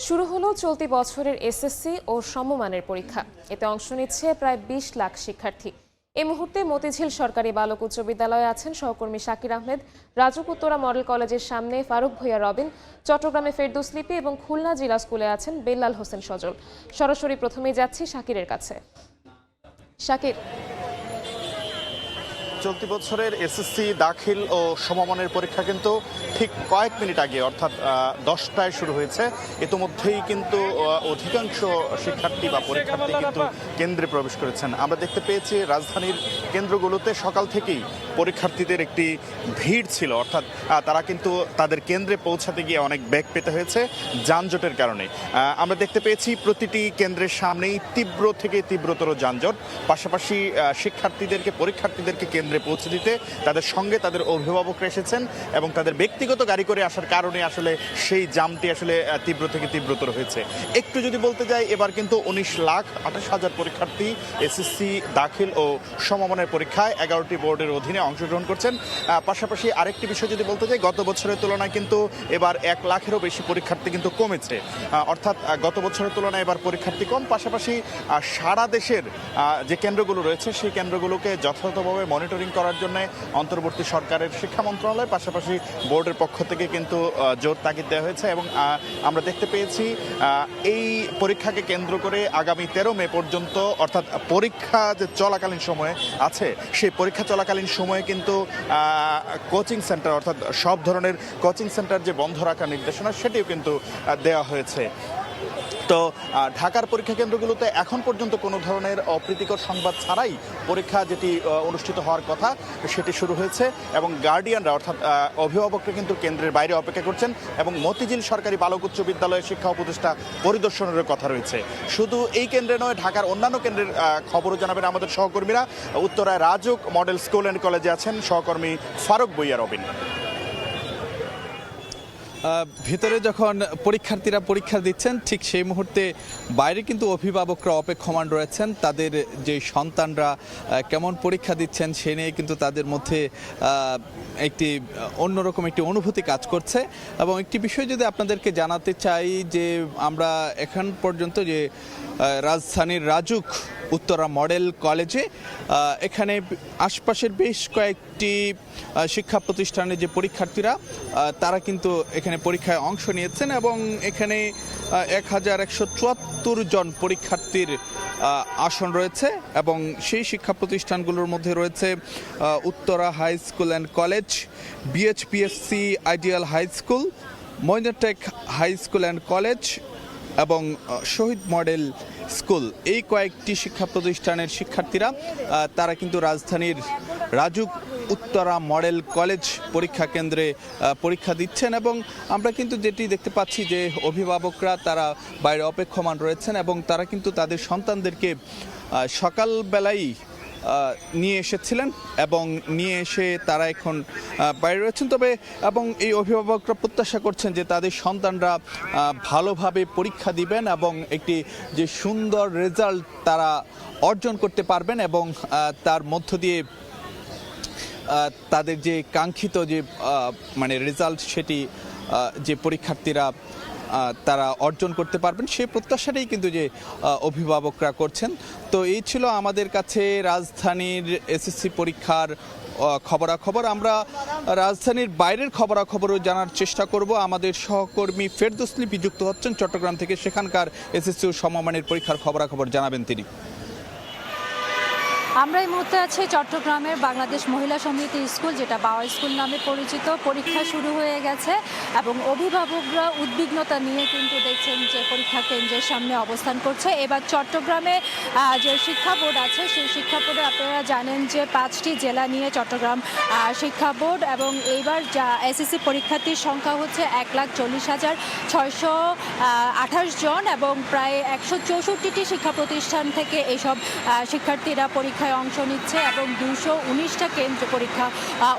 শুরু হলো চলতি বছরের এসএসসি ও সমমানের পরীক্ষা। এতে অংশ নিচ্ছে প্রায় ২০ লাখ শিক্ষার্থী। এই মুহূর্তে মতিঝিল সরকারি বালক উচ্চ বিদ্যালয়ে আছেন সহকর্মী শাকির আহমেদ, রাজুক উত্তরা মডেল কলেজের সামনে ফারুক ভূঁইয়া রবিন, চট্টগ্রামে ফেরদৌস লিপি এবং খুলনা জিলা স্কুলে আছেন বেল্লাল হোসেন সজল। সরাসরি প্রথমেই যাচ্ছি শাকিরের কাছে। শাকির, চলতি বছরের এসএসসি দাখিল ও সমমানের পরীক্ষা কিন্তু ঠিক কয়েক মিনিট আগে অর্থাৎ 10টায় শুরু হয়েছে। ইতিমধ্যেই কিন্তু অধিকাংশ শিক্ষার্থী বা পরীক্ষার্থী কিন্তু কেন্দ্রে প্রবেশ করেছেন। আমরা দেখতে পেয়েছি রাজধানীর কেন্দ্রগুলোতে সকাল থেকেই পরীক্ষার্থীদের একটি ভিড় ছিল, অর্থাৎ তারা কিন্তু তাদের কেন্দ্রে পৌঁছাতে গিয়ে অনেক বেগ পেতে হয়েছে যানজটের কারণে। আমরা দেখতে পেয়েছি প্রতিটি কেন্দ্রের সামনেই তীব্র থেকে তীব্রতর যানজট। পাশাপাশি পরীক্ষার্থীদেরকে কেন্দ্রে পৌঁছে দিতে তাদের সঙ্গে তাদের অভিভাবকরা এসেছেন এবং তাদের ব্যক্তিগত গাড়ি করে আসার কারণে আসলে সেই জামটি আসলে তীব্র থেকে তীব্রতর হয়েছে। একটু যদি বলতে যাই, এবার কিন্তু 19,28,000 পরীক্ষার্থী এসএসসি দাখিল ও সমমানের পরীক্ষায় 11টি বোর্ডের অধীনে অংশগ্রহণ করছেন। পাশাপাশি আরেকটি বিষয় যদি বলতে যাই, গত বছরের তুলনায় কিন্তু এবার 1 লাখেরও বেশি পরীক্ষার্থী কিন্তু কমেছে, অর্থাৎ গত বছরের তুলনায় এবার পরীক্ষার্থী কম। পাশাপাশি সারা দেশের যে কেন্দ্রগুলো রয়েছে সেই কেন্দ্রগুলোকে যথাযথভাবে মনিটরিং করার জন্য অন্তর্বর্তী সরকারের শিক্ষা মন্ত্রণালয় পাশাপাশি বোর্ডের পক্ষ থেকে কিন্তু জোর তাগিদ দেওয়া হয়েছে এবং আমরা দেখতে পেয়েছি এই পরীক্ষাকে কেন্দ্র করে আগামী 13 মে পর্যন্ত, অর্থাৎ পরীক্ষা যে চলাকালীন সময়ে আছে সেই পরীক্ষা চলাকালীন সময়ে কিন্তু কোচিং সেন্টার, অর্থাৎ সব ধরনের কোচিং সেন্টার যে বন্ধ রাখার নির্দেশনা সেটিও কিন্তু দেওয়া হয়েছে। তো ঢাকার পরীক্ষা কেন্দ্রগুলোতে এখন পর্যন্ত কোনো ধরনের অপ্রীতিকর সংবাদ ছাড়াই পরীক্ষা যেটি অনুষ্ঠিত হওয়ার কথা সেটি শুরু হয়েছে এবং গার্ডিয়ানরা অর্থাৎ অভিভাবকরা কিন্তু কেন্দ্রের বাইরে অপেক্ষা করছেন এবং মতিঝিল সরকারি বালক উচ্চ বিদ্যালয়ের শিক্ষা উপদেষ্টা পরিদর্শনের কথা রয়েছে। শুধু এই কেন্দ্রে নয়, ঢাকার অন্যান্য কেন্দ্রের খবরও জানাবেন আমাদের সহকর্মীরা। উত্তরায় রাজুক মডেল স্কুল অ্যান্ড কলেজে আছেন সহকর্মী ফারুক ভূঁইয়া রবিন। ভেতরে যখন পরীক্ষার্থীরা পরীক্ষা দিচ্ছেন ঠিক সেই মুহূর্তে বাইরে কিন্তু অভিভাবকরা অপেক্ষমান রয়েছেন। তাদের যে সন্তানরা কেমন পরীক্ষা দিচ্ছেন সে নিয়ে কিন্তু তাদের মধ্যে একটি অন্যরকম একটি অনুভূতি কাজ করছে। এবং একটি বিষয় যদি আপনাদেরকে জানাতে চাই যে আমরা এখন পর্যন্ত যে রাজধানীর রাজুক উত্তরা মডেল কলেজে এখানে আশপাশের বেশ কয়েকটি শিক্ষা প্রতিষ্ঠানের যে পরীক্ষার্থীরা তারা কিন্তু এখানে পরীক্ষায় অংশ নিয়েছেন এবং এখানে 1174 জন পরীক্ষার্থীর আসন রয়েছে এবং সেই শিক্ষা প্রতিষ্ঠানগুলোর মধ্যে রয়েছে Uttara high school and college, BHPSC ideal high school, Mainatek high school and college এবং শহীদ মডেল স্কুল। এই কয়েকটি শিক্ষা প্রতিষ্ঠানের শিক্ষার্থীরা তারা কিন্তু রাজধানীর রাজুক উত্তরা মডেল কলেজ পরীক্ষা কেন্দ্রে পরীক্ষা দিচ্ছেন এবং আমরা কিন্তু যেটি দেখতে পাচ্ছি যে অভিভাবকরা তারা বাইরে অপেক্ষমান রয়েছেন এবং তারা কিন্তু তাদের সন্তানদেরকে সকালবেলাই নিয়ে এসেছিলেন এবং নিয়ে এসে তারা এখন বাইরে রয়েছেন। তবে এবং এই অভিভাবকরা প্রত্যাশা করছেন যে তাদের সন্তানরা ভালোভাবে পরীক্ষা দিবেন এবং একটি যে সুন্দর রেজাল্ট তারা অর্জন করতে পারবেন এবং তার মধ্য দিয়ে তাদের যে কাঙ্ক্ষিত যে মানে রেজাল্ট সেটি যে পরীক্ষার্থীরা তারা অর্জন করতে পারবেন সেই প্রত্যাশাটাই কিন্তু যে অভিভাবকরা করছেন। তো এই ছিল আমাদের কাছে রাজধানীর এসএসসি পরীক্ষার খবরাখবর। আমরা রাজধানীর বাইরের খবরাখবরও জানার চেষ্টা করব। আমাদের সহকর্মী ফেরদৌস লিপি যুক্ত হচ্ছেন চট্টগ্রাম থেকে, সেখানকার এসএসসি ও সমমানের পরীক্ষার খবরাখবর জানাবেন তিনি। আমরা এই মুহূর্তে আছি চট্টগ্রামের বাংলাদেশ মহিলা সমিতি স্কুল, যেটা বাওয়া স্কুল নামে পরিচিত। পরীক্ষা শুরু হয়ে গেছে এবং অভিভাবকরা উদ্বিগ্নতা নিয়ে কিন্তু দেখছেন যে পরীক্ষা কেন্দ্রের সামনে অবস্থান করছে। এবার চট্টগ্রামে যে শিক্ষা বোর্ড আছে সেই শিক্ষা বোর্ডে আপনারা জানেন যে 5টি জেলা নিয়ে চট্টগ্রাম শিক্ষা বোর্ড এবং এইবার যা এসএসসি পরীক্ষার্থীর সংখ্যা হচ্ছে 1,40,628 জন এবং প্রায় 164টি শিক্ষা প্রতিষ্ঠান থেকে এইসব শিক্ষার্থীরা পরীক্ষায় পরীক্ষায় অংশ নিচ্ছে এবং 219টা কেন্দ্রে পরীক্ষা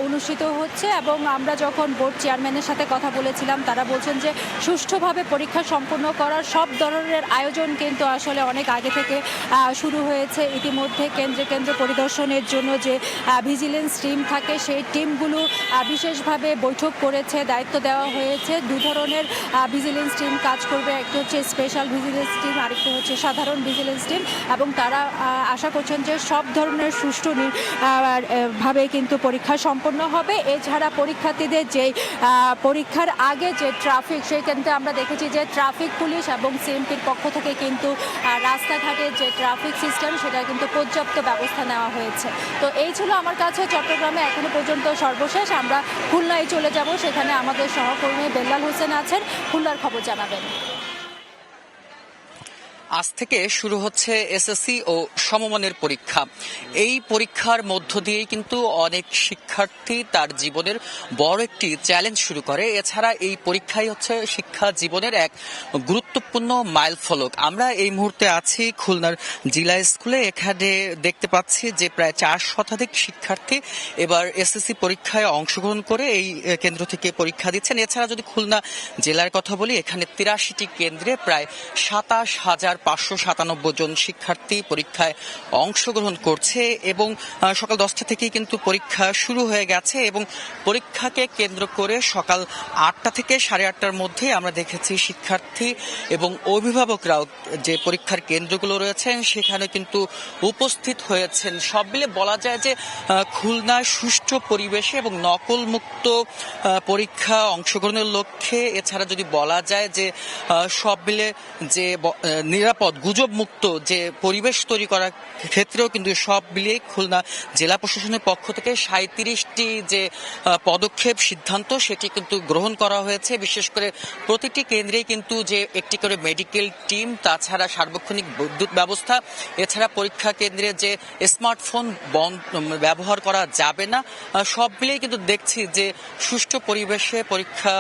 অনুষ্ঠিত হচ্ছে। এবং আমরা যখন বোর্ড চেয়ারম্যানের সাথে কথা বলেছিলাম, তারা বলছেন যে সুষ্ঠুভাবে পরীক্ষা সম্পন্ন করার সব ধরনের আয়োজন কিন্তু আসলে অনেক আগে থেকে শুরু হয়েছে। ইতিমধ্যে কেন্দ্রে কেন্দ্রে পরিদর্শনের জন্য যে ভিজিলেন্স টিম থাকে, সেই টিমগুলো বিশেষভাবে বৈঠক করেছে, দায়িত্ব দেওয়া হয়েছে। 2 ধরনের ভিজিলেন্স টিম কাজ করবে, একটি হচ্ছে স্পেশাল ভিজিলেন্স টিম, আরেকটি হচ্ছে সাধারণ ভিজিলেন্স টিম। এবং তারা আশা করছেন যে সব ধরনের সুষ্ঠু ভাবে কিন্তু পরীক্ষা সম্পন্ন হবে। এছাড়া পরীক্ষার্থীদের যে পরীক্ষার আগে যে ট্রাফিক, সেই ক্ষেত্রে আমরা দেখেছি যে ট্রাফিক পুলিশ এবং সিএমপির পক্ষ থেকে কিন্তু রাস্তাঘাটের যে ট্রাফিক সিস্টেম, সেটা কিন্তু পর্যাপ্ত ব্যবস্থা নেওয়া হয়েছে। তো এই ছিল আমার কাছে চট্টগ্রামে এখনো পর্যন্ত সর্বশেষ। আমরা খুলনায় চলে যাব, সেখানে আমাদের সহকর্মী বেল্লাল হোসেন আছেন, খুলনার খবর জানাবেন। আজ থেকে শুরু হচ্ছে এসএসসি ও সমমানের পরীক্ষা। এই পরীক্ষার মধ্য দিয়েই কিন্তু অনেক শিক্ষার্থী তার জীবনের বড় একটি চ্যালেঞ্জ শুরু করে। এছাড়া এই পরীক্ষাই হচ্ছে শিক্ষা জীবনের এক গুরুত্বপূর্ণ মাইলফলক। আমরা এই মুহূর্তে আছি খুলনার জিলা স্কুলে। এখানে দেখতে পাচ্ছি যে প্রায় 4 শতাধিক শিক্ষার্থী এবার এসএসসি পরীক্ষায় অংশগ্রহণ করে এই কেন্দ্র থেকে পরীক্ষা দিচ্ছেন। এছাড়া যদি খুলনা জেলার কথা বলি, এখানে 83টি কেন্দ্রে প্রায় 27,597 জন শিক্ষার্থী পরীক্ষায় অংশগ্রহণ করছে এবং সকাল 10টা থেকেই কিন্তু পরীক্ষা শুরু হয়ে গেছে। এবং পরীক্ষাকে কেন্দ্র করে সকাল 8টা থেকে 8:30টার মধ্যে আমরা দেখেছি শিক্ষার্থী এবং অভিভাবকরাও যে পরীক্ষার কেন্দ্রগুলো রয়েছেন সেখানে কিন্তু উপস্থিত হয়েছেন। সব মিলে বলা যায় যে খুলনায় সুষ্ঠু পরিবেশে এবং নকলমুক্ত পরীক্ষা অংশগ্রহণের লক্ষ্যে, এছাড়া যদি বলা যায় যে সব মিলে যে নিরাপদ গুজব মুক্ত যে পরিবেশ তৈরি করার ক্ষেত্রেও কিন্তু সব মিলিয়ে খুলনা জেলা প্রশাসনের পক্ষ থেকে 37টি যে পদক্ষেপ সিদ্ধান্ত সেটি কিন্তু গ্রহণ করা হয়েছে। বিশেষ করে প্রতিটি কেন্দ্রেই কিন্তু যে একটি করে মেডিকেল টিম, তাছাড়া সার্বক্ষণিক বিদ্যুৎ ব্যবস্থা, এছাড়া পরীক্ষা কেন্দ্রে যে স্মার্টফোন ব্যবহার করা যাবে না, সব মিলিয়ে কিন্তু দেখছি যে সুষ্ঠু পরিবেশে পরীক্ষা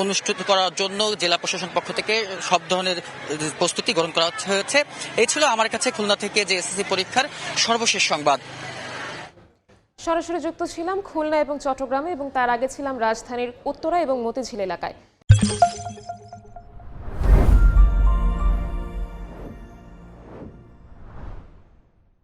অনুষ্ঠিত করার জন্য জেলা প্রশাসন পক্ষ থেকে সব ধরনের প্রস্তুতি গ্রহণ করা হয়েছে। এই ছিল আমার কাছে খুলনা থেকে যে এসএসসি পরীক্ষার সর্বশেষ সংবাদ। সরাসরি যুক্ত ছিলাম খুলনা এবং চট্টগ্রামে, এবং তার আগে ছিলাম রাজধানীর উত্তরা এবং মতিঝিল এলাকায়।